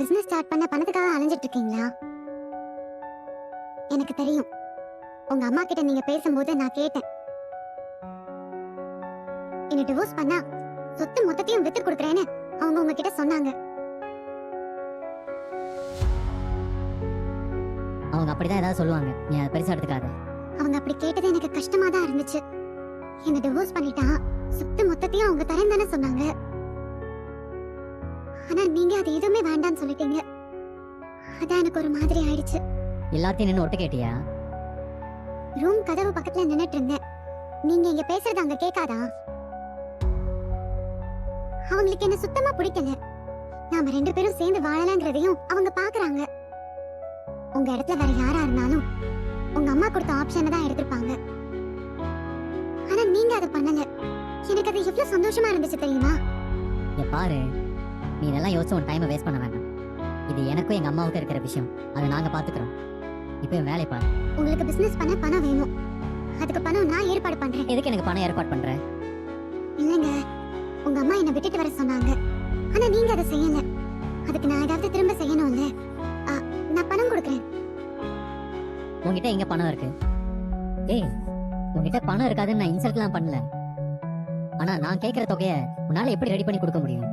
Business start பண்ண பணத்துக்காக அலைஞ்சிட்டு இருக்கீங்களா? எனக்கு தெரியும். உங்க அம்மா கிட்ட நீங்க பேசும்போது நான் கேட்டேன். என்ன டிவோர்ஸ் பண்ணா சொத்து மொத்தத்தையும் வித்து கொடுக்கறேன்னு அவங்க உங்ககிட்ட சொன்னாங்க. அவங்க அப்படிதான் ஏதாவது சொல்லுவாங்க, நீ அதை பெருசா எடுத்துக்காத. அவங்க அப்படி கேட்டது எனக்கு கஷ்டமா தான் இருந்துச்சு. என்ன டிவோர்ஸ் பண்ணிட்டா சொத்து மொத்தத்தையும் அவங்க தரேன் தானே சொன்னாங்க. ஆனா நீங்க அது எதுவுமே வேண்டாம்னு சொல்லிட்டீங்க. அதான் எனக்கு ஒரு மாதிரி ஆயிடுச்சு. எல்லாத்தையும் நின்று ஒட்டு கேட்டியா? ரூம் கதவு பக்கத்துல நின்னுட்டு இருந்தேன். நீங்க இங்க பேசுறது அங்க கேட்காதா? அவங்களுக்கு என்ன சுத்தமா பிடிக்கல. நாம ரெண்டு பேரும் சேர்ந்து வாழலாங்கிறதையும் அவங்க பாக்குறாங்க. உங்க இடத்துல வேற யாரா இருந்தாலும் உங்க அம்மா கொடுத்த ஆப்ஷனை தான் எடுத்திருப்பாங்க. ஆனா நீங்க அதை பண்ணல. எனக்கு அது எவ்வளவு சந்தோஷமா இருந்துச்சு தெரியுமா? பாரு, நீ இதெல்லாம் யோசிச்சு உன் டைமை வேஸ்ட் பண்ண வேண்டாம். இது எனக்கும் எங்க அம்மாவுக்கும் இருக்கிற விஷயம். அதை நாங்க பாத்துக்கிறோம். இப்போ வேலை பாரு. உங்களுக்கு பிசினஸ் பண்ண பணம் வேணும். அதுக்கு பணம் நான் ஏற்பாடு பண்றேன். எதுக்கு எனக்கு பணம் ஏற்பாடு பண்ற? இல்லங்க, உங்க அம்மா என்ன விட்டுட்டு வர சொன்னாங்க. ஆனா நீங்க அதை செய்யல. அதுக்கு நான் ஏதாவது திரும்ப செய்யணும்ல. நான் பணம் கொடுக்கறேன். உன்கிட்ட எங்க பணம் இருக்கு? ஏய், உன்கிட்ட பணம் இருக்காதுன்னு நான் இன்சல்ட்லாம் பண்ணல. ஆனா நான் கேட்கிற தொகையை உன்னால எப்படி ரெடி பண்ணி கொடுக்க முடியும்?